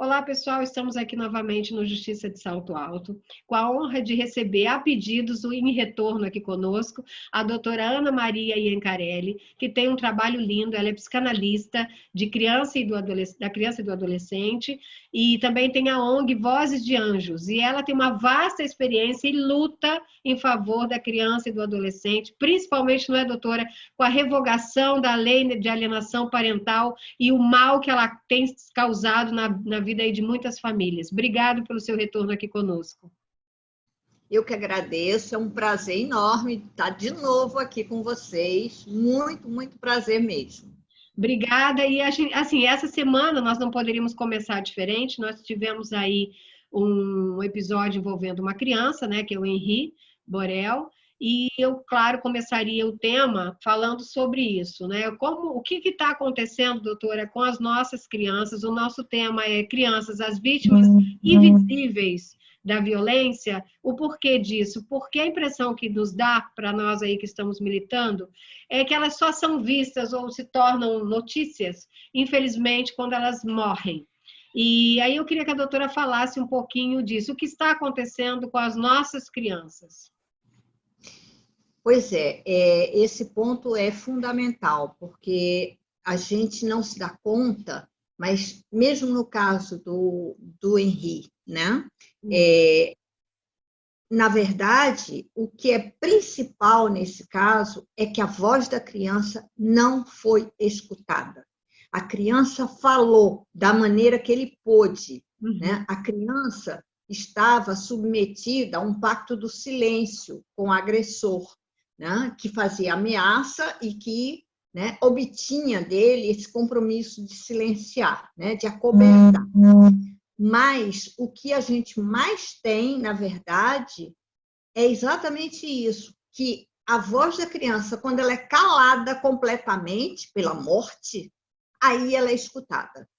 Olá, pessoal, estamos aqui novamente no Justiça de Salto Alto, com a honra de receber a pedidos em retorno aqui conosco a doutora Ana Maria Iancarelli, que tem um trabalho lindo, ela é psicanalista de criança e da criança e do adolescente, e também tem a ONG Vozes de Anjos, e ela tem uma vasta experiência e luta em favor da criança e do adolescente, principalmente, não é, doutora, com a revogação da lei de alienação parental e o mal que ela tem causado na vida aí de muitas famílias. Obrigado pelo seu retorno aqui conosco. Eu que agradeço, é um prazer enorme estar de novo aqui com vocês. Muito, muito prazer mesmo. Obrigada. E, assim, essa semana nós não poderíamos começar diferente. Nós tivemos aí um episódio envolvendo uma criança, né, que é o Henri Borel, e eu, claro, começaria o tema falando sobre isso, né? O que está acontecendo, doutora, com as nossas crianças? O nosso tema é crianças, as vítimas invisíveis da violência. O porquê disso? Porque a impressão que nos dá, para nós aí que estamos militando, é que elas só são vistas ou se tornam notícias, infelizmente, quando elas morrem. E aí eu queria que a doutora falasse um pouquinho disso. O que está acontecendo com as nossas crianças? Pois é, esse ponto é fundamental, porque a gente não se dá conta, mas mesmo no caso do Henri, né? Na verdade, o que é principal nesse caso é que a voz da criança não foi escutada. A criança falou da maneira que ele pôde, né? A criança estava submetida a um pacto do silêncio com o agressor, né? Que fazia ameaça e que, né, obtinha dele esse compromisso de silenciar, né? De acobertar. Mas o que a gente mais tem, na verdade, é exatamente isso, que a voz da criança, quando ela é calada completamente pela morte, aí ela é escutada.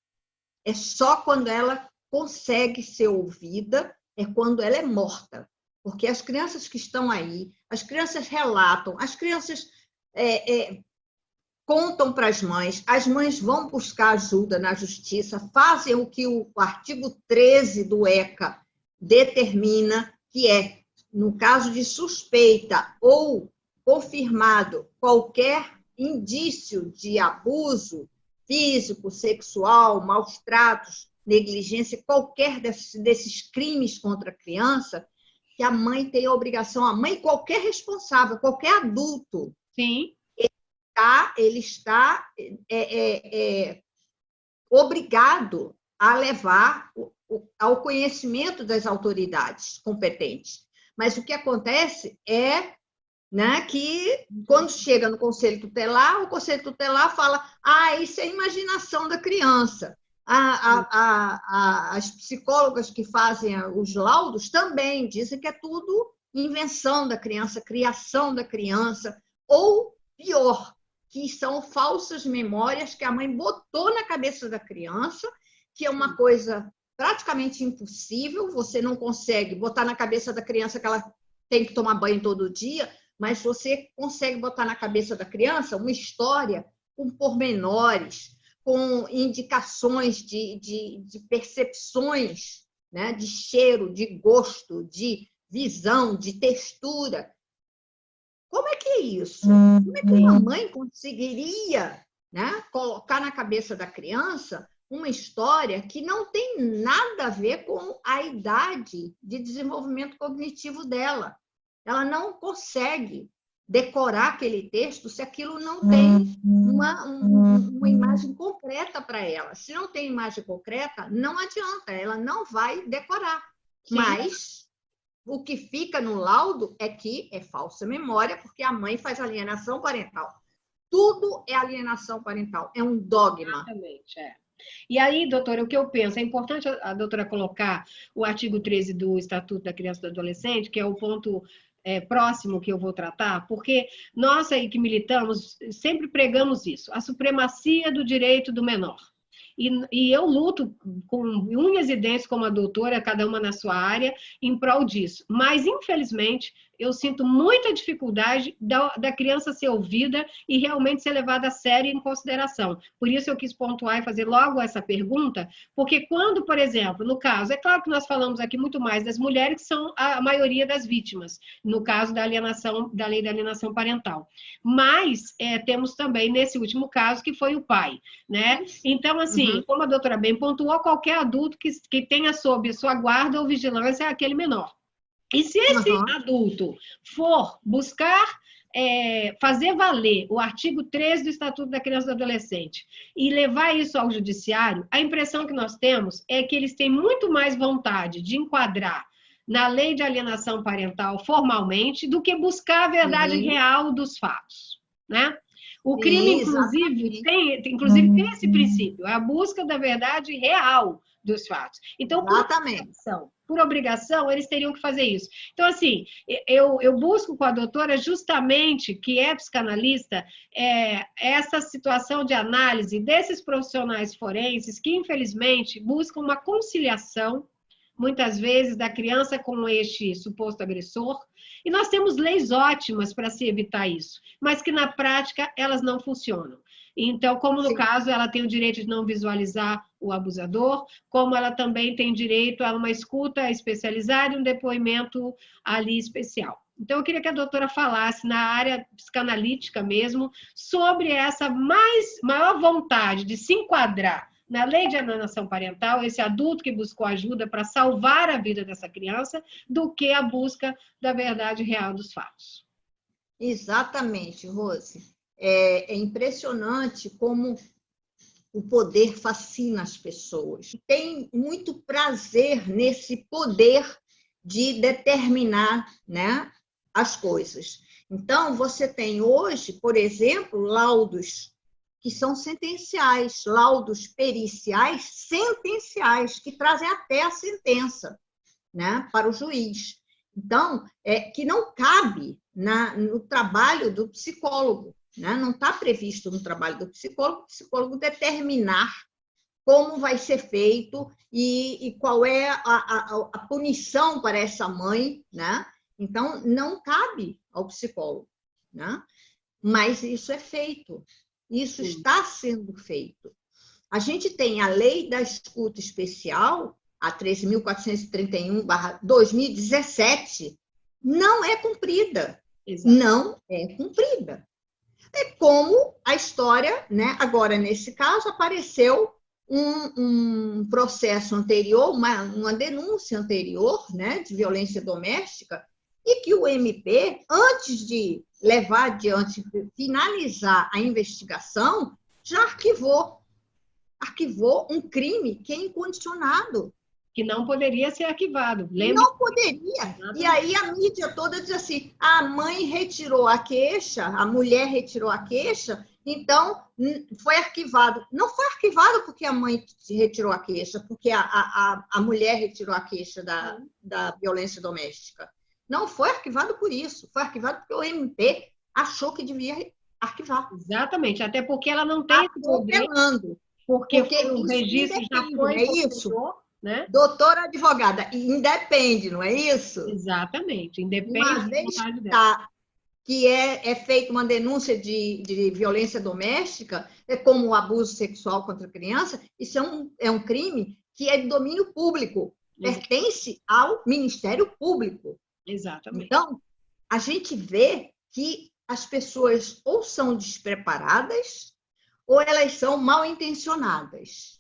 É só quando ela consegue ser ouvida, é quando ela é morta. Porque as crianças que estão aí, as crianças relatam, as crianças contam para as mães vão buscar ajuda na justiça, fazem o que o artigo 13 do ECA determina, que é, no caso de suspeita ou confirmado qualquer indício de abuso físico, sexual, maus tratos, negligência, qualquer desses crimes contra a criança, que a mãe tem a obrigação, a mãe, qualquer responsável, qualquer adulto, sim, ele está obrigado a levar ao conhecimento das autoridades competentes. Mas o que acontece é, né, que quando chega no Conselho Tutelar, o Conselho Tutelar fala: isso é imaginação da criança. As psicólogas que fazem os laudos também dizem que é tudo invenção da criança, criação da criança, ou pior, que são falsas memórias que a mãe botou na cabeça da criança, que é uma coisa praticamente impossível. Você não consegue botar na cabeça da criança que ela tem que tomar banho todo dia, mas você consegue botar na cabeça da criança uma história com pormenores, com indicações de percepções, né? De cheiro, de gosto, de visão, de textura. Como é que é isso? Como é que uma mãe conseguiria, né, colocar na cabeça da criança uma história que não tem nada a ver com a idade de desenvolvimento cognitivo dela? Ela não consegue decorar aquele texto se aquilo não tem uma imagem concreta para ela. Se não tem imagem concreta, não adianta, ela não vai decorar. Sim. Mas o que fica no laudo é que é falsa memória, porque a mãe faz alienação parental. Tudo é alienação parental, é um dogma. Exatamente, E aí, doutora, o que eu penso, é importante a doutora colocar o artigo 13 do Estatuto da Criança e do Adolescente, que é o ponto próximo que eu vou tratar, porque nós aí que militamos sempre pregamos isso, a supremacia do direito do menor. E eu luto com unhas e dentes como a doutora, cada uma na sua área, em prol disso. Mas, infelizmente, eu sinto muita dificuldade da criança ser ouvida e realmente ser levada a sério e em consideração. Por isso eu quis pontuar e fazer logo essa pergunta, porque quando, por exemplo, no caso, é claro que nós falamos aqui muito mais das mulheres, que são a maioria das vítimas, no caso da alienação, da lei da alienação parental. Mas temos também, nesse último caso, que foi o pai, né? Então, assim, como a doutora bem pontuou, qualquer adulto que tenha sob sua guarda ou vigilância é aquele menor. E se esse adulto for buscar fazer valer o artigo 13 do Estatuto da Criança e do Adolescente e levar isso ao judiciário, a impressão que nós temos é que eles têm muito mais vontade de enquadrar na lei de alienação parental formalmente do que buscar a verdade real dos fatos, né? O crime, inclusive, tem esse princípio, a busca da verdade real dos fatos. Então, por obrigação, eles teriam que fazer isso. Então, assim, eu busco com a doutora justamente, que é psicanalista, essa situação de análise desses profissionais forenses que, infelizmente, buscam uma conciliação, muitas vezes, da criança com este suposto agressor. E nós temos leis ótimas para se evitar isso, mas que, na prática, elas não funcionam. Então, como no caso, ela tem o direito de não visualizar o abusador, como ela também tem direito a uma escuta especializada e um depoimento ali especial. Então, eu queria que a doutora falasse, na área psicanalítica mesmo, sobre essa maior vontade de se enquadrar na lei de alienação parental, esse adulto que buscou ajuda para salvar a vida dessa criança, do que a busca da verdade real dos fatos. Exatamente, Rose. É impressionante como o poder fascina as pessoas. Tem muito prazer nesse poder de determinar, né, as coisas. Então, você tem hoje, por exemplo, laudos que são sentenciais, laudos periciais sentenciais, que trazem até a sentença, né, para o juiz. Então, que não cabe no trabalho do psicólogo, né? Não está previsto no trabalho do psicólogo, o psicólogo determinar como vai ser feito e qual é a punição para essa mãe, né? Então, não cabe ao psicólogo, né? Mas isso é feito, isso está sendo feito. A gente tem a lei da escuta especial, a 13.431/2017, não é cumprida. Exato. Não é cumprida. É como a história, né? Agora, nesse caso, apareceu um processo anterior, uma denúncia anterior, né, de violência doméstica, e que o MP, antes de levar adiante, finalizar a investigação, já arquivou um crime que é incondicionado. Que não poderia ser arquivado. Lembra? Não poderia. E aí a mídia toda diz assim, a mãe retirou a queixa, a mulher retirou a queixa, então foi arquivado. Não foi arquivado porque a mãe retirou a queixa, porque a mulher retirou a queixa da violência doméstica. Não foi arquivado por isso, foi arquivado porque o MP achou que devia arquivar. Exatamente, até porque ela não tem esse poder. Porque o registro já foi... É isso. Né? Doutora advogada, independe, não é isso? Exatamente, independe. Uma vez que é feita uma denúncia de violência doméstica, como o abuso sexual contra a criança, isso é um crime que é de domínio público, pertence ao Ministério Público. Exatamente. Então, a gente vê que as pessoas ou são despreparadas ou elas são mal intencionadas.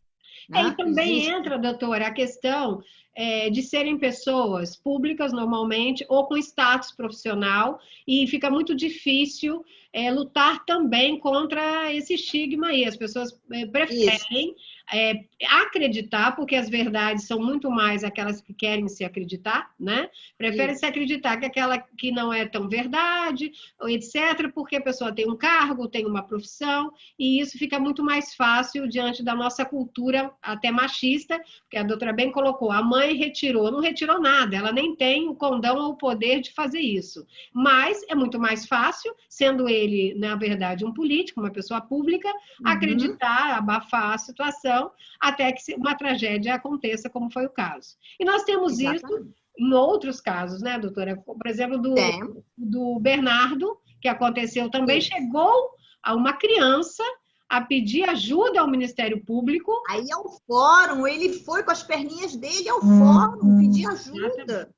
E também entra, doutora, a questão de serem pessoas públicas, normalmente, ou com status profissional, e fica muito difícil lutar também contra esse estigma aí. As pessoas preferem acreditar, porque as verdades são muito mais aquelas que querem se acreditar, né? Preferem se acreditar que aquela que não é tão verdade, etc., porque a pessoa tem um cargo, tem uma profissão, e isso fica muito mais fácil diante da nossa cultura até machista, porque a doutora bem colocou, a mãe retirou, não retirou nada, ela nem tem o condão ou o poder de fazer isso. Mas é muito mais fácil, sendo ele, na verdade, um político, uma pessoa pública, acreditar, abafar a situação situação, até que uma tragédia aconteça, como foi o caso. E nós temos isso Exatamente. em outros casos, né, doutora? Por exemplo, do Bernardo, que aconteceu também, Isso. chegou a uma criança a pedir ajuda ao Ministério Público. Aí ao fórum, ele foi com as perninhas dele ao fórum pedir ajuda.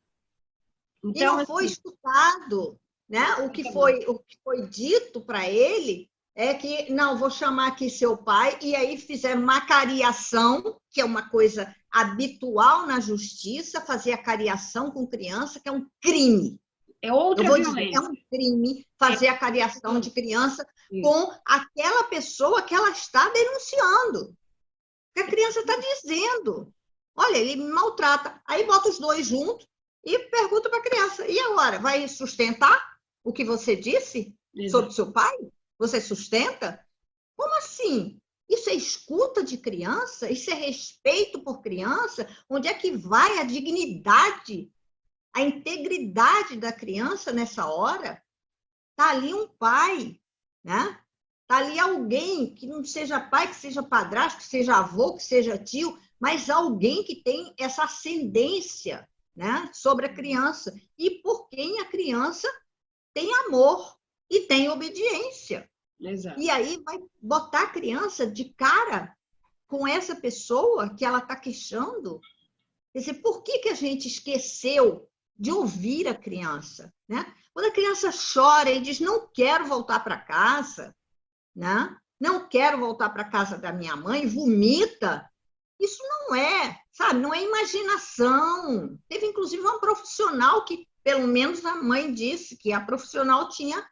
Então, e não foi assim, escutado, né? O que foi dito para ele é que, não, vou chamar aqui seu pai, e aí fizeram uma cariação, que é uma coisa habitual na justiça, fazer a cariação com criança, que é um crime. é outra Eu vou violência. dizer, é um crime fazer a cariação de criança com aquela pessoa que ela está denunciando. Que a criança está dizendo, olha, ele me maltrata. Aí bota os dois juntos e pergunta para a criança, e agora, vai sustentar o que você disse sobre o seu pai? Você sustenta? Como assim? Isso é escuta de criança? Isso é respeito por criança? Onde é que vai a dignidade, a integridade da criança nessa hora? Está ali um pai, né? Está ali alguém que não seja pai, que seja padrasto, que seja avô, que seja tio, mas alguém que tem essa ascendência, né, sobre a criança, e por quem a criança tem amor e tem obediência. Exato. E aí vai botar a criança de cara com essa pessoa que ela está queixando. Quer dizer, por que a gente esqueceu de ouvir a criança, né? Quando a criança chora e diz, não quero voltar para casa, né? Não quero voltar para casa da minha mãe, vomita, isso não é, sabe, não é imaginação. Teve, inclusive, uma profissional que, pelo menos a mãe disse, que a profissional tinha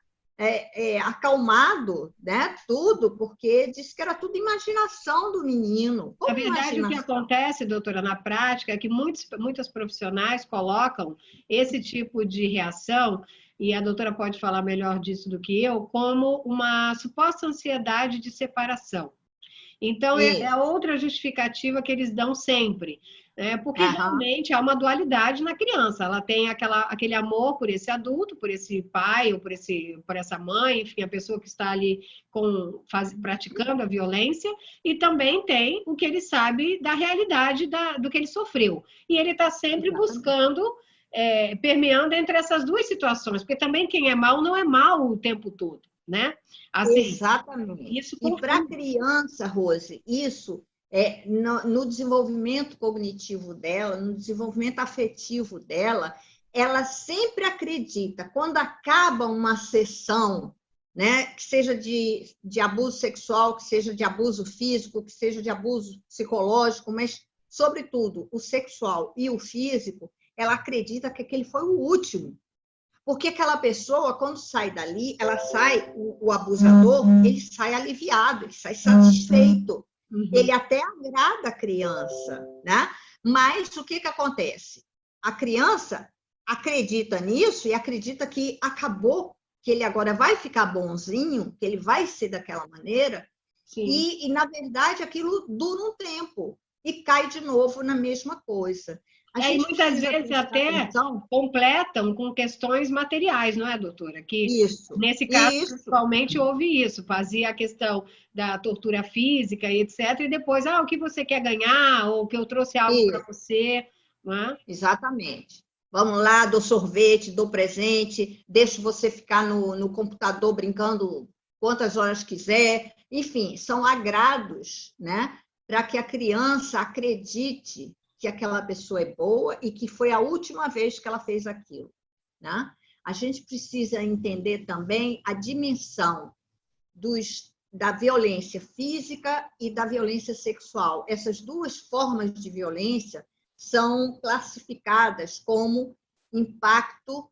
acalmado, né, tudo, porque disse que era tudo imaginação do menino. Na verdade, o que acontece, doutora, na prática, é que muitas profissionais colocam esse tipo de reação, e a doutora pode falar melhor disso do que eu, como uma suposta ansiedade de separação. Então, é outra justificativa que eles dão sempre, né? Porque realmente há uma dualidade na criança. Ela tem aquele amor por esse adulto, por esse pai, ou por essa mãe, enfim, a pessoa que está ali praticando a violência, e também tem o que ele sabe da realidade do que ele sofreu. E ele está sempre buscando, permeando entre essas duas situações, porque também quem é mal não é mal o tempo todo, né? Assim, exatamente. E para a criança, Rose, isso no desenvolvimento cognitivo dela, no desenvolvimento afetivo dela, ela sempre acredita, quando acaba uma sessão, né, que seja de abuso sexual, que seja de abuso físico, que seja de abuso psicológico, mas, sobretudo, o sexual e o físico, ela acredita que aquele foi o último. Porque aquela pessoa, quando sai dali, ela sai, o abusador, ele sai aliviado, ele sai satisfeito. Ele até agrada a criança, né? Mas o que acontece? A criança acredita nisso e acredita que acabou, que ele agora vai ficar bonzinho, que ele vai ser daquela maneira, e, na verdade, aquilo dura um tempo e cai de novo na mesma coisa. E muitas vezes até completam com questões materiais, não é, doutora? Que nesse caso, principalmente, houve isso. Fazia a questão da tortura física e etc. E depois, o que você quer ganhar? Ou que eu trouxe algo para você. Não é? Exatamente. Vamos lá, dou sorvete, dou presente, deixo você ficar no computador brincando quantas horas quiser. Enfim, são agrados, né? Para que a criança acredite que aquela pessoa é boa e que foi a última vez que ela fez aquilo, né? A gente precisa entender também a dimensão da violência física e da violência sexual. Essas duas formas de violência são classificadas como impacto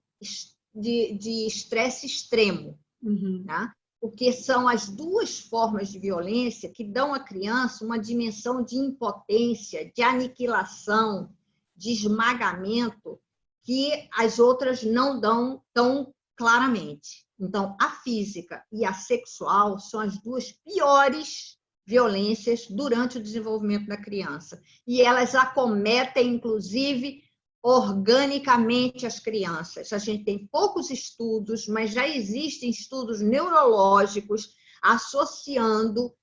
de estresse extremo, né? Porque são as duas formas de violência que dão à criança uma dimensão de impotência, de aniquilação, de esmagamento, que as outras não dão tão claramente. Então, a física e a sexual são as duas piores violências durante o desenvolvimento da criança. E elas acometem, inclusive, organicamente as crianças. A gente tem poucos estudos, mas já existem estudos neurológicos associando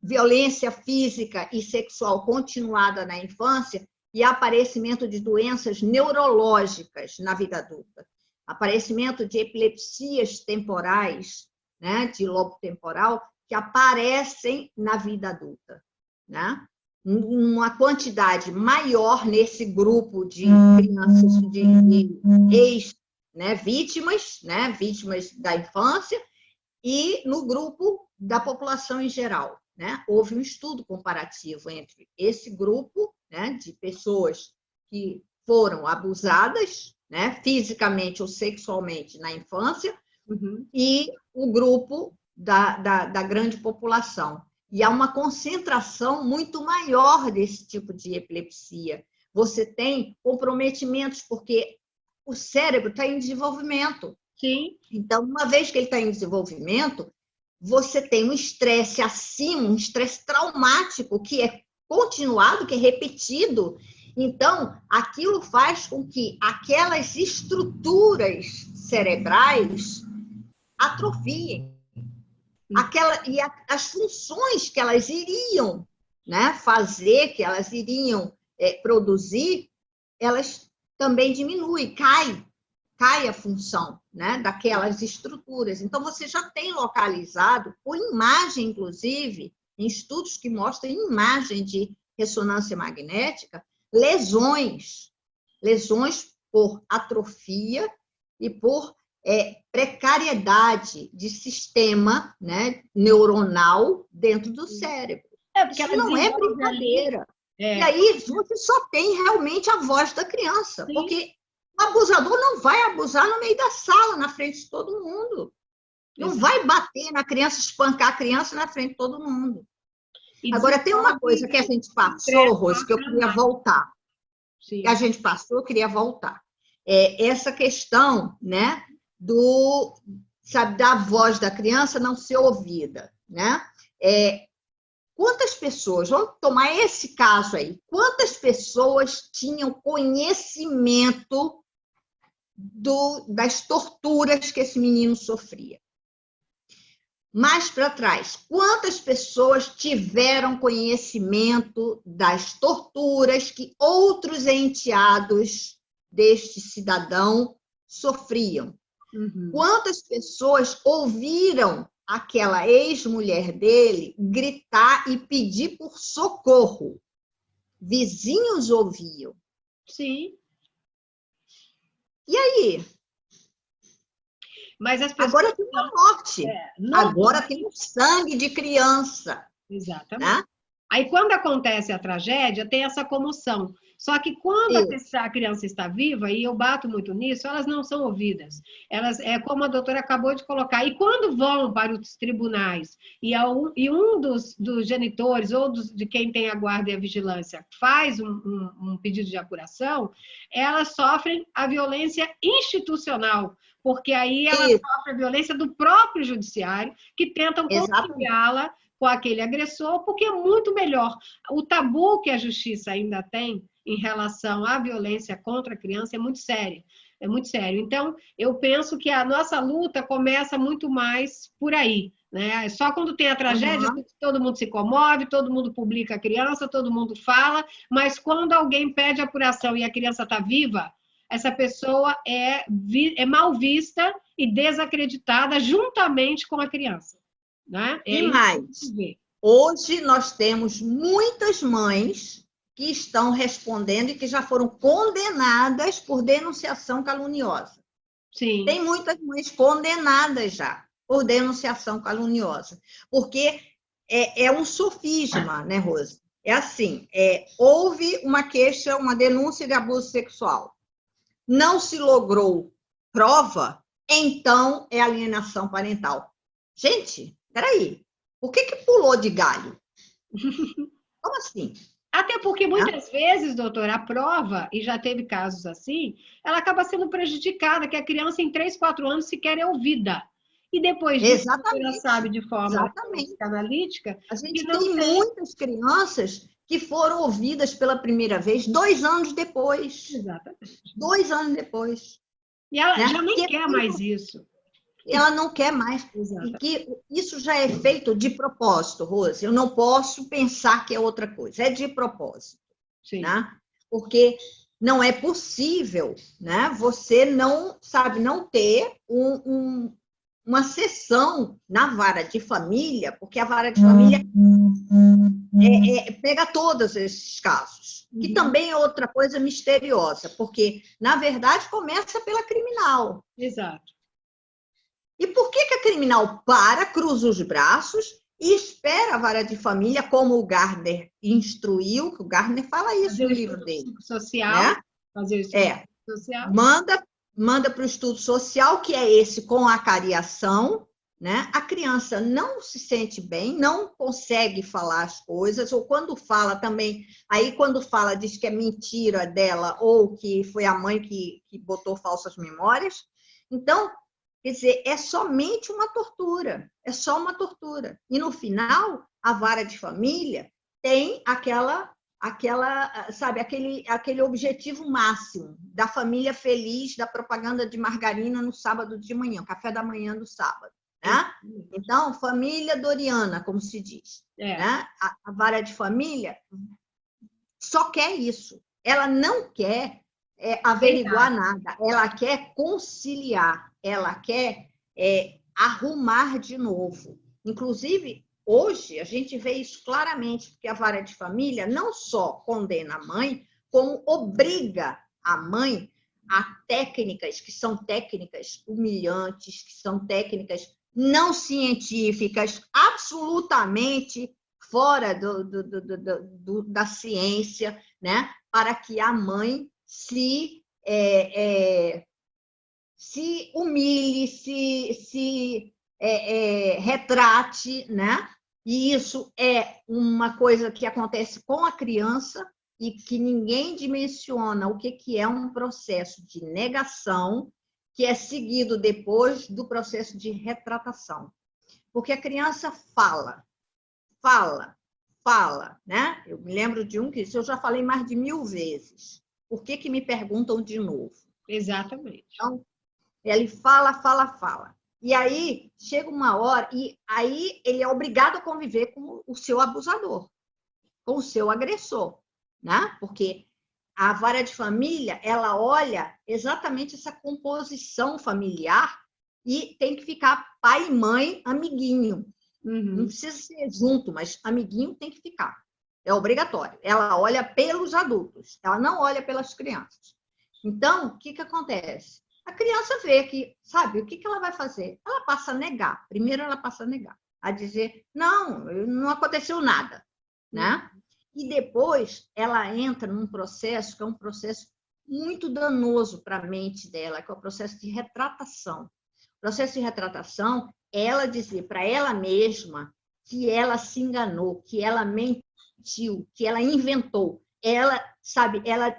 violência física e sexual continuada na infância e aparecimento de doenças neurológicas na vida adulta. Aparecimento de epilepsias temporais, né, de lobo temporal, que aparecem na vida adulta, né? Uma quantidade maior nesse grupo de crianças de vítimas, né, vítimas da infância, e no grupo da população em geral, né? Houve um estudo comparativo entre esse grupo, né, de pessoas que foram abusadas, né, fisicamente ou sexualmente na infância, e o grupo da grande população. E há uma concentração muito maior desse tipo de epilepsia. Você tem comprometimentos, porque o cérebro está em desenvolvimento. Sim. Então, uma vez que ele está em desenvolvimento, você tem um estresse acima, um estresse traumático, que é continuado, que é repetido. Então, aquilo faz com que aquelas estruturas cerebrais atrofiem. As funções que elas iriam, né, fazer, que elas iriam produzir, elas também diminuem, cai a função, né, daquelas estruturas. Então, você já tem localizado, por imagem, inclusive, em estudos que mostram imagem de ressonância magnética, lesões por atrofia e por precariedade de sistema, né, neuronal dentro do cérebro. Porque isso não é brincadeira. E aí você só tem realmente a voz da criança, Sim. Porque o abusador não vai abusar no meio da sala, na frente de todo mundo. Não vai bater na criança, espancar a criança na frente de todo mundo. Agora, tem uma coisa que a gente passou, Rose, que eu queria voltar. Sim. Que a gente passou, eu queria voltar. Essa questão, né, da voz da criança não ser ouvida, né? Quantas pessoas, vamos tomar esse caso aí, quantas pessoas tinham conhecimento das torturas que esse menino sofria? Mais para trás, quantas pessoas tiveram conhecimento das torturas que outros enteados deste cidadão sofriam? Quantas pessoas ouviram aquela ex-mulher dele gritar e pedir por socorro? Vizinhos ouviam. Sim. E aí? Mas as pessoas... Agora tem uma morte. Agora tem o sangue de criança. Exatamente. Né? Aí, quando acontece a tragédia, tem essa comoção. Só que quando a criança está viva, e eu bato muito nisso, elas não são ouvidas. Elas, como a doutora acabou de colocar, e quando vão para os tribunais, e um dos genitores, ou de quem tem a guarda e a vigilância, faz um pedido de apuração, elas sofrem a violência institucional, porque aí elas sofrem a violência do próprio judiciário, que tentam conciliá-la com aquele agressor, porque é muito melhor. O tabu que a justiça ainda tem em relação à violência contra a criança é muito sério. É muito sério. Então, eu penso que a nossa luta começa muito mais por aí, né? Só quando tem a tragédia, todo mundo se comove, todo mundo publica a criança, todo mundo fala, mas quando alguém pede apuração e a criança está viva, essa pessoa é mal vista e desacreditada juntamente com a criança. Né? E mais, hoje nós temos muitas mães que estão respondendo e que já foram condenadas por denunciação caluniosa. Sim. Tem muitas mães condenadas já por denunciação caluniosa, porque é um sofisma, né, Rose? É assim, houve uma queixa, uma denúncia de abuso sexual, não se logrou prova, então é alienação parental. Gente, peraí, por que pulou de galho? Como assim? Até porque muitas vezes, doutora, a prova, e já teve casos assim, ela acaba sendo prejudicada, que a criança em 3, 4 anos sequer é ouvida. E depois disso, a doutora sabe de forma analítica... A gente tem muitas crianças que foram ouvidas pela primeira vez 2 anos depois. Exatamente. 2 anos depois. E ela já nem quer mais isso. ela não quer mais. Exato. E que isso já é feito de propósito, Rose. Eu não posso pensar que é outra coisa. É de propósito. Sim. Né? Porque não é possível, né, você não, sabe, não ter uma sessão na vara de família, porque a vara de família pega todos esses casos, que também é outra coisa misteriosa, porque, na verdade, começa pela criminal. Exato. E por que a criminal cruza os braços e espera a vara de família, como o Gardner instruiu, que o Gardner fala isso no livro dele. Social, né? fazer o estudo social. Manda para o estudo social, que é esse com a cariação, né? A criança não se sente bem, não consegue falar as coisas, ou quando fala também, aí quando fala diz que é mentira dela, ou que foi a mãe que botou falsas memórias. Então, quer dizer, é somente uma tortura, é só uma tortura. E no final, a vara de família tem sabe, aquele objetivo máximo da família feliz, da propaganda de margarina no sábado de manhã, café da manhã do sábado. Né? Então, família doriana, como se diz. Né? A vara de família só quer isso. Ela não quer averiguar nada, ela quer conciliar, ela quer arrumar de novo. Inclusive, hoje, a gente vê isso claramente, porque a vara de família não só condena a mãe, como obriga a mãe a técnicas que são técnicas humilhantes, que são técnicas não científicas, absolutamente fora da ciência, né? Para que a mãe se humilhe, se retrate, né? E isso é uma coisa que acontece com a criança e que ninguém dimensiona o que é um processo de negação que é seguido depois do processo de retratação. Porque a criança fala, né? Eu me lembro de um que disse, eu já falei mais de 1000 vezes. Por que me perguntam de novo? Exatamente. Então, ele fala. E aí, chega uma hora, e aí ele é obrigado a conviver com o seu abusador, com o seu agressor, né? Porque a vara de família, ela olha exatamente essa composição familiar e tem que ficar pai e mãe, amiguinho. Não precisa ser junto, mas amiguinho tem que ficar. É obrigatório. Ela olha pelos adultos, ela não olha pelas crianças. Então, o que acontece? A criança vê que, sabe, o que ela vai fazer? Ela passa a negar. Primeiro, ela passa a negar, a dizer, não aconteceu nada, né? E depois, ela entra num processo que é um processo muito danoso para a mente dela, que é o processo de retratação. O processo de retratação é ela dizer para ela mesma que ela se enganou, que ela mentiu, que ela inventou. Ela, sabe, ela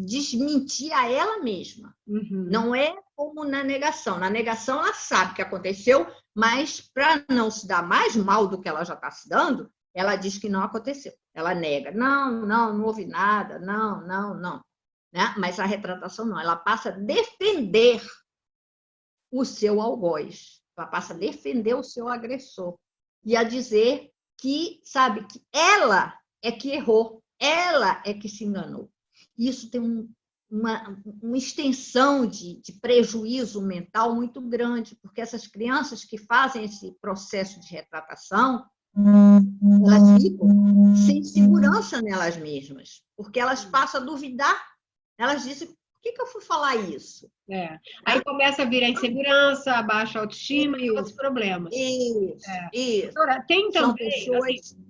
desmentir a ela mesma. Não é como na negação. Na negação, ela sabe que aconteceu, mas para não se dar mais mal do que ela já está se dando, ela diz que não aconteceu. Ela nega. Não houve nada. Não. Né? Mas a retratação não. Ela passa a defender o seu algoz. Ela passa a defender o seu agressor. E a dizer que, sabe, que ela é que errou. Ela é que se enganou. Isso tem uma extensão de prejuízo mental muito grande, porque essas crianças que fazem esse processo de retratação, elas ficam sem segurança nelas mesmas, porque elas passam a duvidar, elas dizem, por que eu fui falar isso? Aí começa a vir a insegurança, a baixa autoestima e outros problemas. Isso. Doutora, tem também...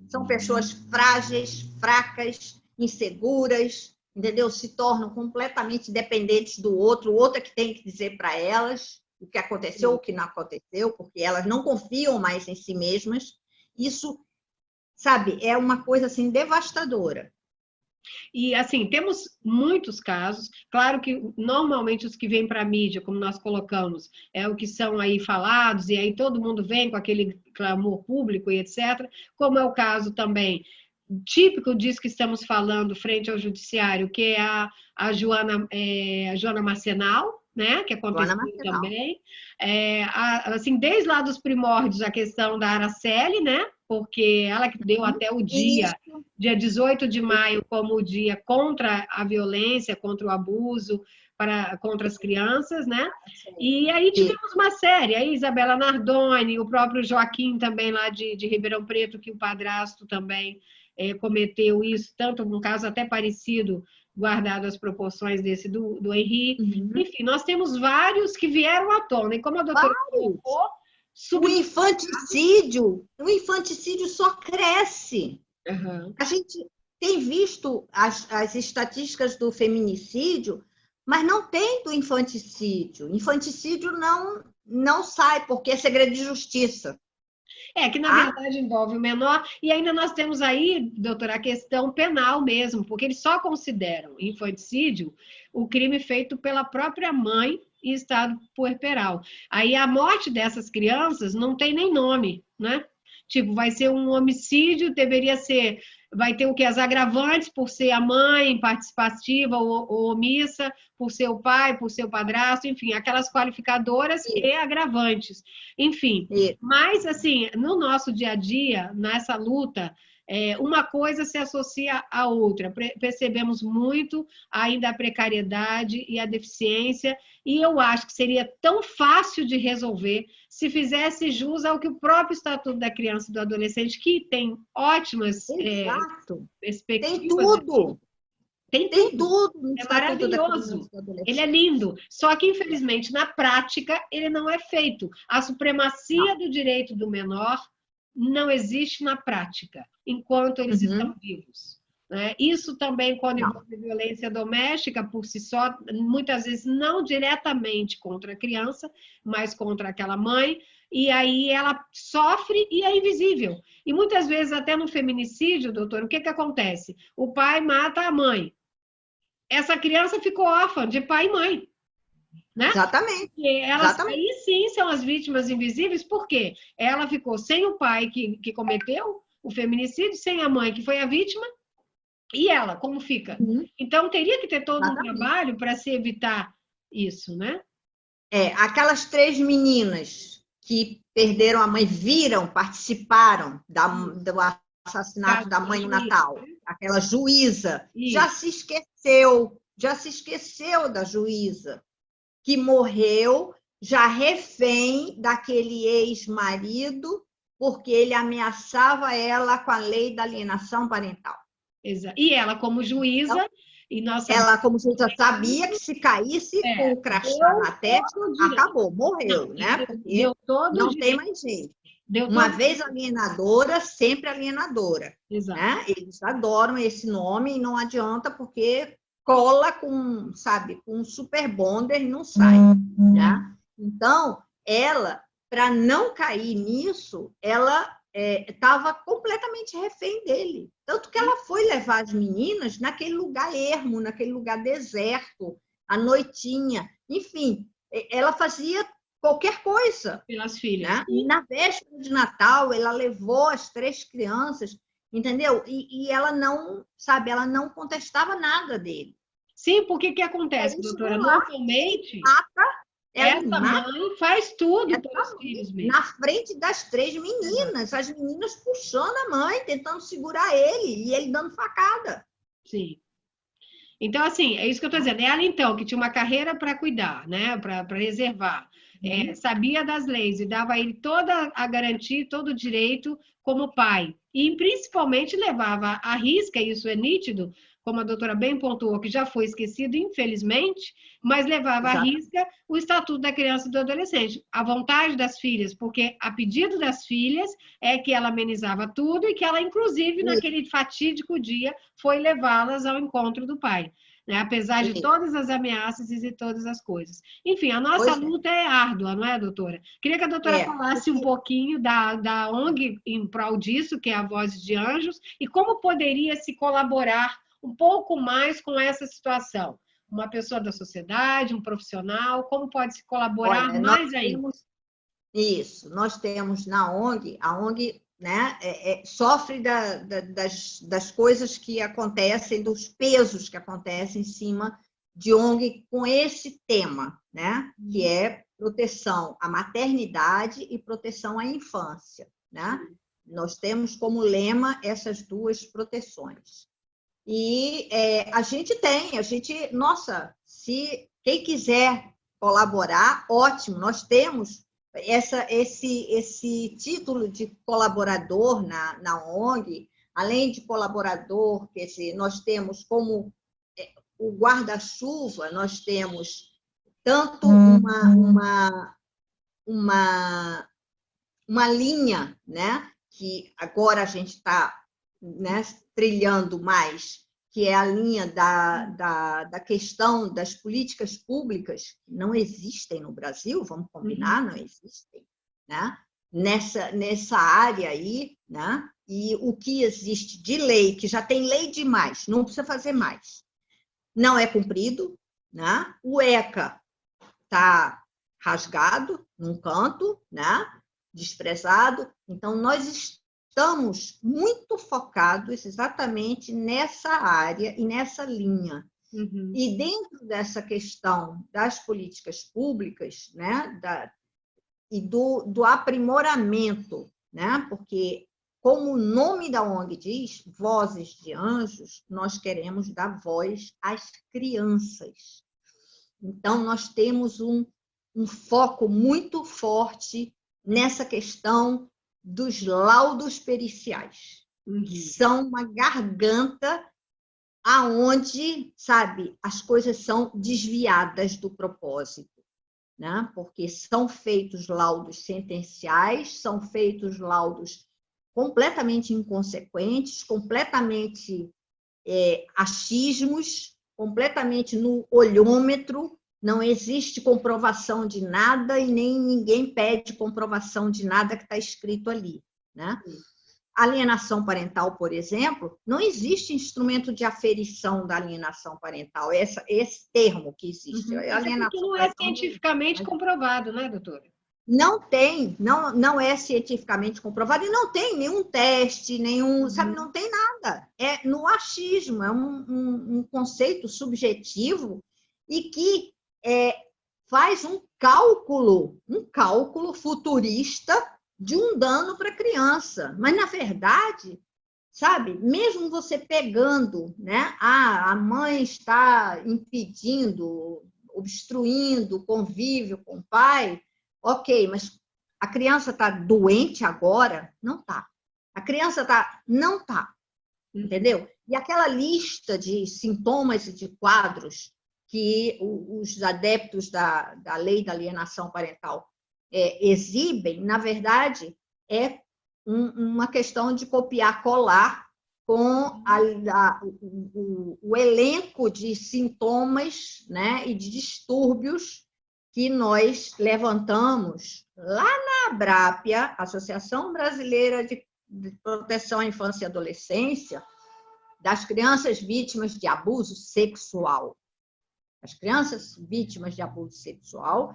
São pessoas frágeis, fracas, inseguras, entendeu? Se tornam completamente dependentes do outro, o outro é que tem que dizer para elas o que aconteceu, o que não aconteceu, porque elas não confiam mais em si mesmas. Isso, sabe, é uma coisa assim devastadora. E, assim, temos muitos casos, claro que normalmente os que vêm para a mídia, como nós colocamos, é o que são aí falados, e aí todo mundo vem com aquele clamor público e etc., como é o caso também típico disso que estamos falando frente ao judiciário, que é a Joana Marcenal, né, que Joana aconteceu Martinal. também. Assim, desde lá dos primórdios, a questão da Araceli, né, porque ela que deu até o dia 18 de maio, como o dia contra a violência, contra o abuso, contra as crianças, né? E aí tivemos uma série, a Isabela Nardoni, o próprio Joaquim também lá de Ribeirão Preto, que o padrasto também cometeu isso, tanto num caso até parecido, guardado as proporções desse do Henri. Enfim, nós temos vários que vieram à tona, e como a doutora colocou, o infanticídio só cresce. A gente tem visto as estatísticas do feminicídio, mas não tem do infanticídio. Infanticídio não sai, porque é segredo de justiça. Que na verdade envolve o menor, e ainda nós temos aí, doutora, a questão penal mesmo, porque eles só consideram infanticídio o crime feito pela própria mãe em estado puerperal. Aí a morte dessas crianças não tem nem nome, né? Tipo, vai ser um homicídio, vai ter o que? As agravantes por ser a mãe participativa ou omissa, por ser o pai, por ser o padrasto, enfim, aquelas qualificadoras e agravantes. Enfim, mas assim, no nosso dia a dia, nessa luta, uma coisa se associa à outra. Percebemos muito ainda a precariedade e a deficiência, e eu acho que seria tão fácil de resolver se fizesse jus ao que o próprio Estatuto da Criança e do Adolescente, que tem ótimas perspectivas. Tem tudo. Tem tudo. É maravilhoso. Ele é lindo. Só que, infelizmente, na prática, ele não é feito. A supremacia do direito do menor não existe na prática, enquanto eles estão vivos. Isso também, quando envolve violência doméstica, por si só, muitas vezes não diretamente contra a criança, mas contra aquela mãe, e aí ela sofre e é invisível. E muitas vezes, até no feminicídio, doutor, o que acontece? O pai mata a mãe. Essa criança ficou órfã de pai e mãe. Né? Exatamente. Aí sim são as vítimas invisíveis, porque ela ficou sem o pai que cometeu o feminicídio, sem a mãe que foi a vítima, e ela, como fica? Então, teria que ter todo um trabalho para se evitar isso, né? Aquelas 3 meninas que perderam a mãe, participaram do assassinato da mãe no Natal, aquela juíza, já se esqueceu da juíza, que morreu já refém daquele ex-marido, porque ele ameaçava ela com a lei da alienação parental. Exato. E ela, como juíza... Ela, como juíza, sabia que se caísse com o crachá na testa, acabou, morreu, né? Porque não tem mais jeito. Uma vez alienadora, sempre alienadora. Exato. Né? Eles adoram esse nome e não adianta, porque cola com, sabe, com um super bonder e não sai. Né? Então, ela, para não cair nisso, ela estava completamente refém dele. Tanto que ela foi levar as meninas naquele lugar ermo, naquele lugar deserto, à noitinha. Enfim, ela fazia qualquer coisa. Pelas filhas. Né? E na véspera de Natal, ela levou as 3 crianças, entendeu? E ela não, sabe, ela não contestava nada dele. Sim, porque que acontece, doutora? Normalmente, essa mãe faz tudo pelos filhos mesmo. Na frente das 3 meninas, as meninas puxando a mãe, tentando segurar ele, e ele dando facada. Sim. Então, assim, é isso que eu estou dizendo. Ela, então, que tinha uma carreira para cuidar, né? Para reservar, sabia das leis e dava a ele toda a garantia, todo o direito como pai. E, principalmente, levava à risca, isso é nítido, como a doutora bem pontuou, que já foi esquecido, infelizmente, mas levava à risca o Estatuto da Criança e do Adolescente. A vontade das filhas, porque a pedido das filhas é que ela amenizava tudo e que ela, inclusive, naquele fatídico dia, foi levá-las ao encontro do pai. Né? Apesar de todas as ameaças e de todas as coisas. Enfim, a nossa luta é árdua, não é, doutora? Queria que a doutora falasse um pouquinho da ONG em prol disso, que é a Vozes de Anjos, e como poderia se colaborar um pouco mais com essa situação. Uma pessoa da sociedade, um profissional, como pode se colaborar mais ainda? Isso, nós temos na ONG, a ONG, né, sofre das coisas que acontecem, dos pesos que acontecem em cima de ONG com esse tema, né? Que é proteção à maternidade e proteção à infância, né? Nós temos como lema essas duas proteções. E nossa, se quem quiser colaborar, ótimo, nós temos esse título de colaborador na ONG, além de colaborador, quer dizer, nós temos como o guarda-chuva, nós temos tanto uma linha, né, que agora a gente está, né, trilhando mais, que é a linha da questão das políticas públicas, que não existem no Brasil, vamos combinar, não existem, né? Nessa área aí, né? E o que existe de lei, que já tem lei demais, não precisa fazer mais, não é cumprido, né? O ECA está rasgado num canto, né? Desprezado. Então, nós estamos muito focados exatamente nessa área e nessa linha. E dentro dessa questão das políticas públicas, né? E do aprimoramento, né? Porque, como o nome da ONG diz, Vozes de Anjos, nós queremos dar voz às crianças. Então, nós temos um foco muito forte nessa questão dos laudos periciais, que são uma garganta aonde, sabe, as coisas são desviadas do propósito, né? Porque são feitos laudos sentenciais, são feitos laudos completamente inconsequentes, completamente achismos, completamente no olhômetro, não existe comprovação de nada e nem ninguém pede comprovação de nada que está escrito ali, né? Alienação parental, por exemplo, não existe instrumento de aferição da alienação parental, esse termo que existe. Porque não é cientificamente comprovado, né, doutora? Não tem, não é cientificamente comprovado e não tem nenhum teste, sabe, não tem nada. É no achismo, é um conceito subjetivo e que faz um cálculo futurista de um dano para a criança. Mas, na verdade, sabe, mesmo você pegando, né, a mãe está impedindo, obstruindo o convívio com o pai, ok, mas a criança está doente agora? Não está. A criança está? Não está. Entendeu? E aquela lista de sintomas e de quadros que os adeptos da lei da alienação parental exibem, na verdade, é uma questão de copiar-colar com o elenco de sintomas, né, e de distúrbios que nós levantamos lá na Abrapia, Associação Brasileira de Proteção à Infância e Adolescência, das crianças vítimas de abuso sexual. As crianças vítimas de abuso sexual,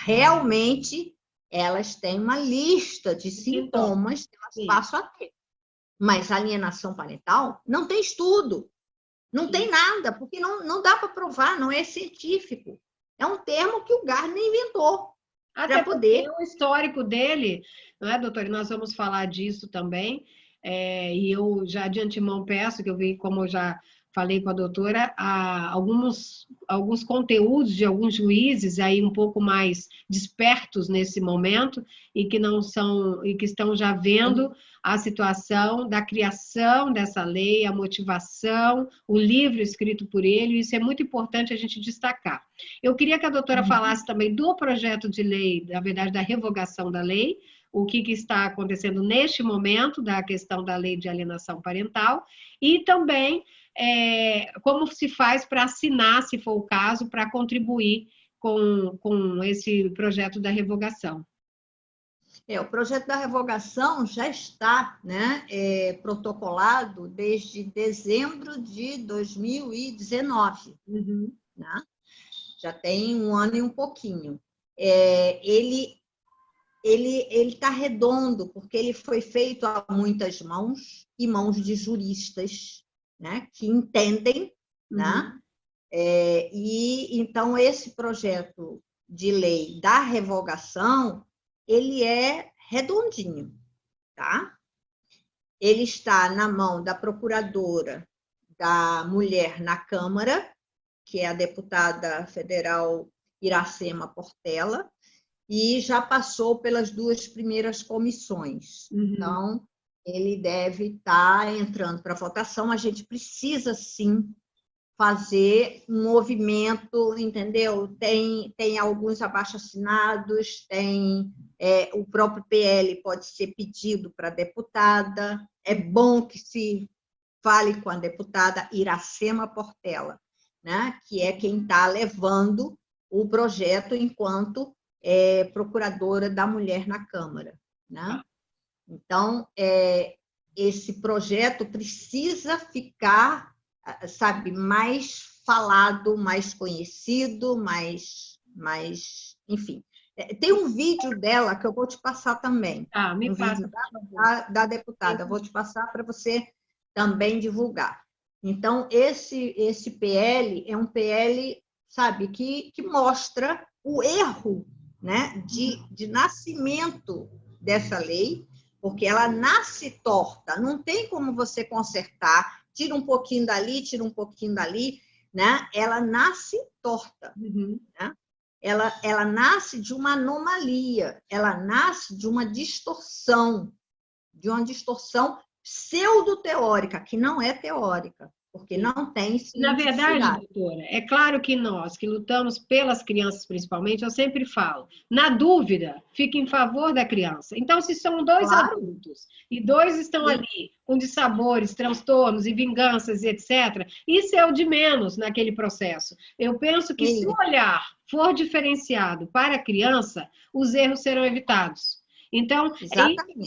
realmente, elas têm uma lista de sintomas que elas passam a ter. Mas a alienação parental não tem estudo, não tem nada, porque não dá para provar, não é científico. É um termo que o Gardner inventou. Até poder. O histórico dele, não é, doutora? Nós vamos falar disso também. E eu já de antemão peço, que eu vi, como eu já falei com a doutora, alguns conteúdos de alguns juízes aí um pouco mais despertos nesse momento e que não são, e que estão já vendo a situação da criação dessa lei, a motivação, o livro escrito por ele, isso é muito importante a gente destacar. Eu queria que a doutora falasse também do projeto de lei, na verdade, da revogação da lei, o que está acontecendo neste momento da questão da lei de alienação parental, e também como se faz para assinar, se for o caso, para contribuir com esse projeto da revogação. O projeto da revogação já está, né, protocolado desde dezembro de 2019. Né? Já tem um ano e um pouquinho. Ele está redondo, porque ele foi feito a muitas mãos, e mãos de juristas, né, que entendem, né, E então esse projeto de lei da revogação, ele é redondinho, tá? Ele está na mão da procuradora da mulher na Câmara, que é a deputada federal Iracema Portela, e já passou pelas 2 primeiras comissões. Então, ele deve estar entrando para votação. A gente precisa, sim, fazer um movimento, entendeu? Tem alguns abaixo-assinados, o próprio PL pode ser pedido para a deputada. É bom que se fale com a deputada Iracema Portela, né? Que é quem está levando o projeto enquanto procuradora da mulher na Câmara, né? Então, esse projeto precisa ficar, sabe, mais falado, mais conhecido, enfim. Tem um vídeo dela que eu vou te passar também. Me passa. Vídeo da deputada. Eu vou te passar para você também divulgar. Então, esse PL é um PL, sabe, que mostra o erro, né, de nascimento dessa lei, porque ela nasce torta, não tem como você consertar, tira um pouquinho dali, né? Ela nasce torta. Né? Ela nasce de uma anomalia, ela nasce de uma distorção pseudo-teórica, que não é teórica, porque não tem Na verdade, doutora, é claro que nós, que lutamos pelas crianças principalmente, eu sempre falo, na dúvida, fica em favor da criança. Então, se são 2 adultos e 2 estão ali com dissabores, transtornos e vinganças, etc., isso é o de menos naquele processo. Eu penso que se o olhar for diferenciado para a criança, os erros serão evitados. Então,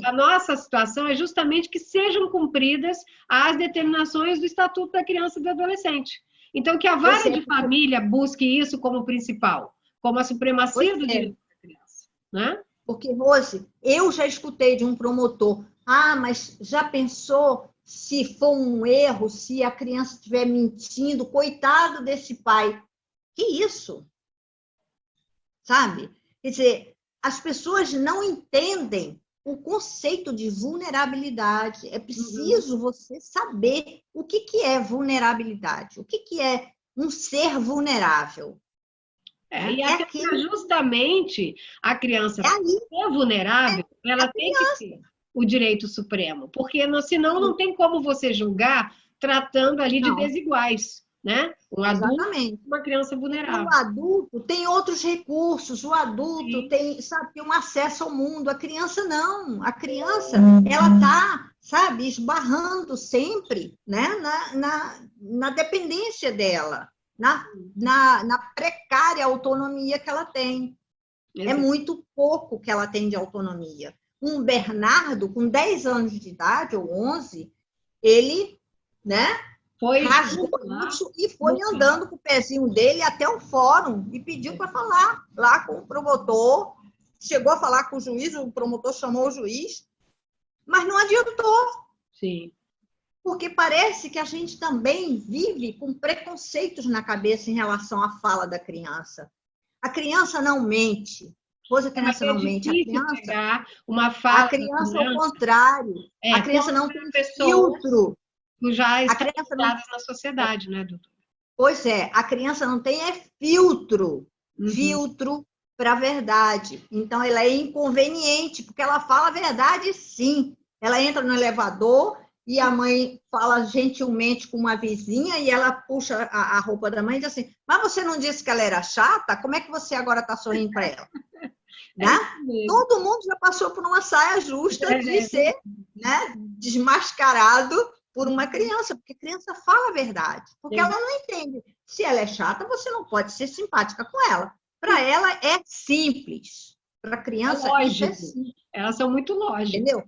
a nossa situação é justamente que sejam cumpridas as determinações do Estatuto da Criança e do Adolescente. Então, que a vara de família busque isso como principal, como a supremacia do direito da criança. Né? Porque, Rose, eu já escutei de um promotor, mas já pensou se for um erro, se a criança estiver mentindo, coitado desse pai. Que isso? Sabe? Quer dizer, as pessoas não entendem o conceito de vulnerabilidade. É preciso você saber o que é vulnerabilidade, o que é um ser vulnerável. E justamente a criança ser vulnerável, ela tem que ter o direito supremo, porque senão não tem como você julgar tratando ali de desiguais. Né? Um adulto e uma criança vulnerável. O adulto tem outros recursos, o adulto tem, sabe, um acesso ao mundo, a criança não. A criança, ela está, sabe, esbarrando sempre, né, na dependência dela, na precária autonomia que ela tem. É muito pouco que ela tem de autonomia. Um Bernardo, com 10 anos de idade, ou 11, ele, né, rasgou isso e foi andando com o pezinho dele até o fórum e pediu para falar lá com o promotor. Chegou a falar com o juiz, o promotor chamou o juiz, mas não adiantou. Sim. Porque parece que a gente também vive com preconceitos na cabeça em relação à fala da criança. A criança não mente. A criança não mente. A criança, ao contrário. A criança não tem filtro. Já está na sociedade, né, doutor? Pois é, a criança não tem filtro para a verdade. Então, ela é inconveniente, porque ela fala a verdade, sim. Ela entra no elevador e a mãe fala gentilmente com uma vizinha e ela puxa a roupa da mãe e diz assim, mas você não disse que ela era chata? Como é que você agora está sorrindo para ela? Né? Todo mundo já passou por uma saia justa de ser, né, desmascarado por uma criança, porque a criança fala a verdade, porque ela não entende. Se ela é chata, você não pode ser simpática com ela. Para ela é simples. Para a criança, isso é simples. Elas são muito lógicas. Entendeu?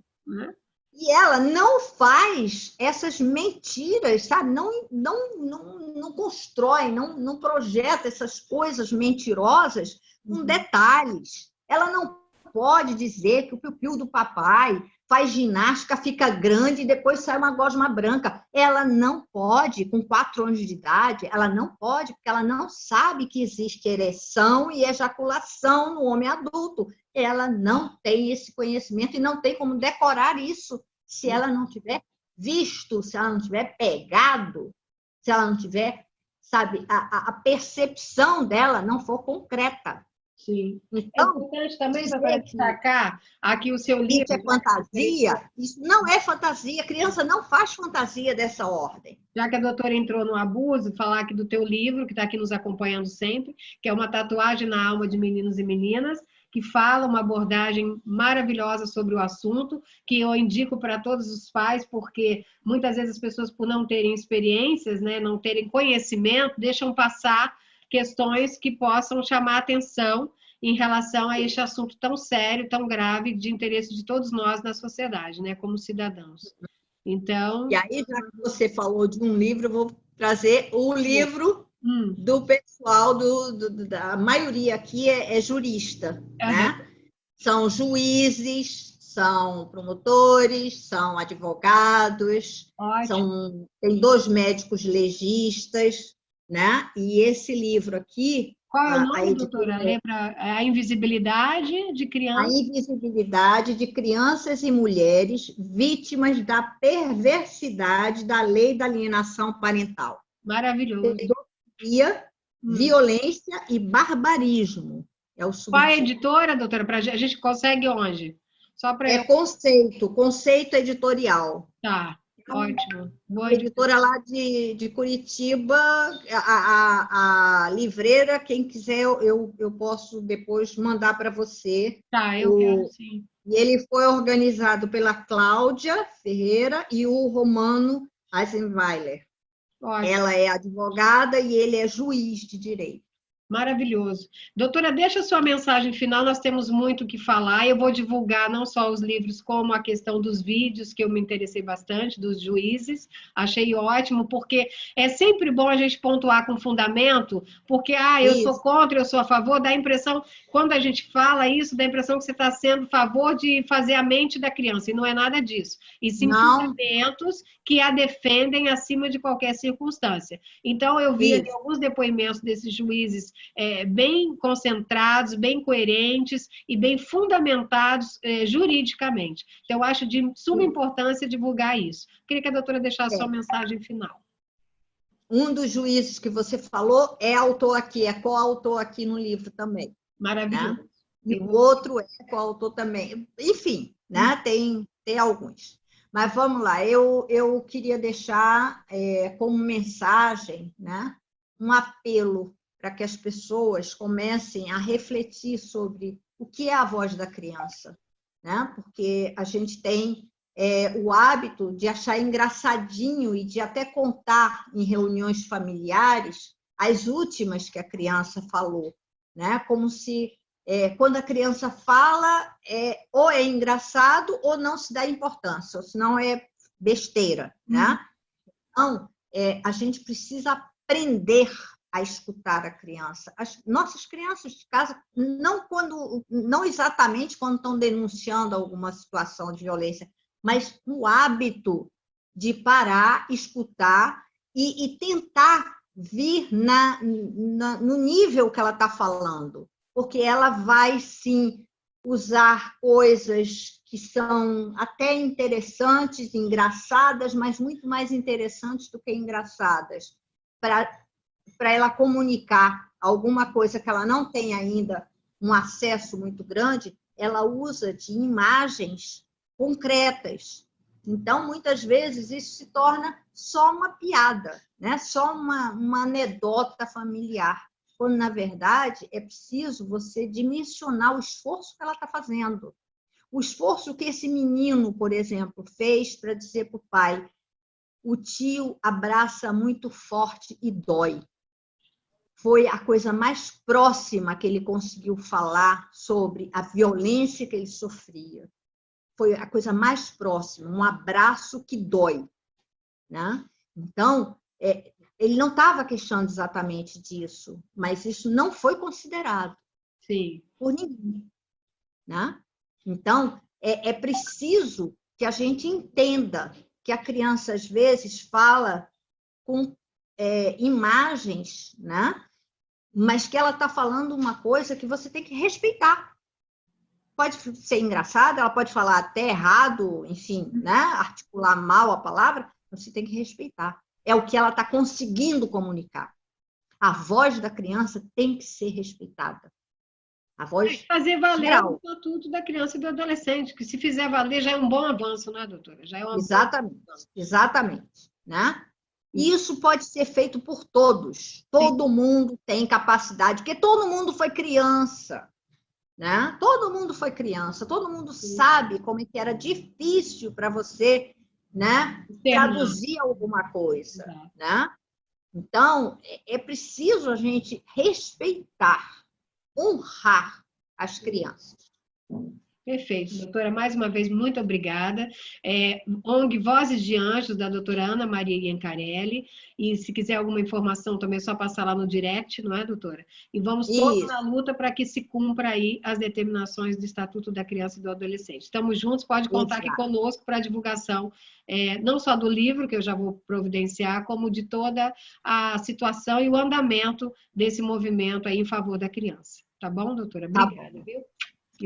E ela não faz essas mentiras, sabe? Não constrói, não projeta essas coisas mentirosas com detalhes. Ela não pode dizer que o piu-piu do papai faz ginástica, fica grande e depois sai uma gosma branca. Ela não pode, com 4 anos de idade, ela não pode, porque ela não sabe que existe ereção e ejaculação no homem adulto. Ela não tem esse conhecimento e não tem como decorar isso se ela não tiver visto, se ela não tiver pegado, se ela não tiver, sabe, a percepção dela não for concreta. Sim. É Então, importante também para destacar aqui o seu livro. Isso é fantasia? Isso não é fantasia. A criança não faz fantasia dessa ordem. Já que a doutora entrou no abuso, falar aqui do teu livro, que está aqui nos acompanhando sempre, que é uma tatuagem na alma de meninos e meninas, que fala uma abordagem maravilhosa sobre o assunto, que eu indico para todos os pais, porque muitas vezes as pessoas, por não terem experiências, né, não terem conhecimento, deixam passar questões que possam chamar a atenção em relação a este assunto tão sério, tão grave, de interesse de todos nós na sociedade, né, como cidadãos. Então... E aí, já que você falou de um livro, eu vou trazer o livro do pessoal, da maioria aqui é jurista, né? São juízes, são promotores, são advogados, tem 2 médicos legistas, né? E esse livro aqui... Qual é o nome, doutora? Lembra? A invisibilidade de crianças? A invisibilidade de crianças e mulheres vítimas da perversidade da lei da alienação parental. Maravilhoso. Pedofilia, violência e barbarismo. É o Qual é a editora, doutora? A gente consegue onde? Só para Conceito Editorial. Tá. Ótimo. Boa editora lá de Curitiba, a livreira, quem quiser, eu posso depois mandar para você. Tá, eu quero sim. E ele foi organizado pela Cláudia Ferreira e o Romano Eisenweiler. Ótimo. Ela é advogada e ele é juiz de direito. Maravilhoso. Doutora, deixa sua mensagem final, nós temos muito o que falar. Eu vou divulgar não só os livros, como a questão dos vídeos, que eu me interessei bastante, dos juízes. Achei ótimo, porque é sempre bom a gente pontuar com fundamento, porque, eu sou contra, eu sou a favor, dá a impressão, quando a gente fala isso, dá a impressão que você está sendo a favor de fazer a mente da criança, e não é nada disso. E sim fundamentos que a defendem acima de qualquer circunstância. Então, eu vi ali alguns depoimentos desses juízes bem concentrados, bem coerentes e bem fundamentados juridicamente. Então, eu acho de suma importância divulgar isso. Queria que a doutora deixasse sua mensagem final. Um dos juízes que você falou é autor aqui, é coautor aqui no livro também. Maravilhoso. Né? E o outro é coautor também. Enfim, né? Tem alguns. Mas vamos lá, eu queria deixar como mensagem, né, um apelo para que as pessoas comecem a refletir sobre o que é a voz da criança, né? Porque a gente tem o hábito de achar engraçadinho e de até contar em reuniões familiares as últimas que a criança falou, né? Como se quando a criança fala, ou é engraçado ou não se dá importância, ou senão é besteira, né? Então, a gente precisa aprender a escutar a criança. As nossas crianças de casa, não exatamente quando estão denunciando alguma situação de violência, mas o hábito de parar, escutar e tentar vir no nível que ela está falando, porque ela vai, sim, usar coisas que são até interessantes, engraçadas, mas muito mais interessantes do que engraçadas, para ela comunicar alguma coisa que ela não tem ainda um acesso muito grande, ela usa de imagens concretas. Então, muitas vezes, isso se torna só uma piada, né? Só uma anedota familiar, quando, na verdade, é preciso você dimensionar o esforço que ela está fazendo. O esforço que esse menino, por exemplo, fez para dizer para o pai: o tio abraça muito forte e dói. Foi a coisa mais próxima que ele conseguiu falar sobre a violência que ele sofria. Foi a coisa mais próxima, um abraço que dói, né? Então, ele não estava questionando exatamente disso, mas isso não foi considerado por ninguém, né? Então, é preciso que a gente entenda que a criança, às vezes, fala com imagens, né? Mas que ela está falando uma coisa que você tem que respeitar. Pode ser engraçada, ela pode falar até errado, enfim, né? Articular mal a palavra, você tem que respeitar. É o que ela está conseguindo comunicar. A voz da criança tem que ser respeitada. A voz fazer valer geral. o estatuto da criança e do adolescente, que se fizer valer já é um bom avanço, né, doutora? Já é um Exatamente, exatamente, né? E isso pode ser feito por todos. Todo mundo tem capacidade, porque todo mundo foi criança, né? Todo mundo foi criança, todo mundo sabe como é que era difícil para você, né, traduzir alguma coisa, né? Então, é preciso a gente respeitar, honrar as crianças. Perfeito, doutora. Mais uma vez, muito obrigada. ONG Vozes de Anjos, da doutora Ana Maria Iancarelli. E se quiser alguma informação também é só passar lá no direct, não é, doutora? E vamos todos na luta para que se cumpra aí as determinações do Estatuto da Criança e do Adolescente. Estamos juntos, pode contar aqui conosco para a divulgação, não só do livro, que eu já vou providenciar, como de toda a situação e o andamento desse movimento aí em favor da criança. Tá bom, doutora? Obrigada, viu?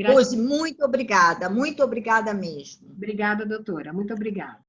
Rose, muito obrigada mesmo. Obrigada, doutora. Muito obrigada.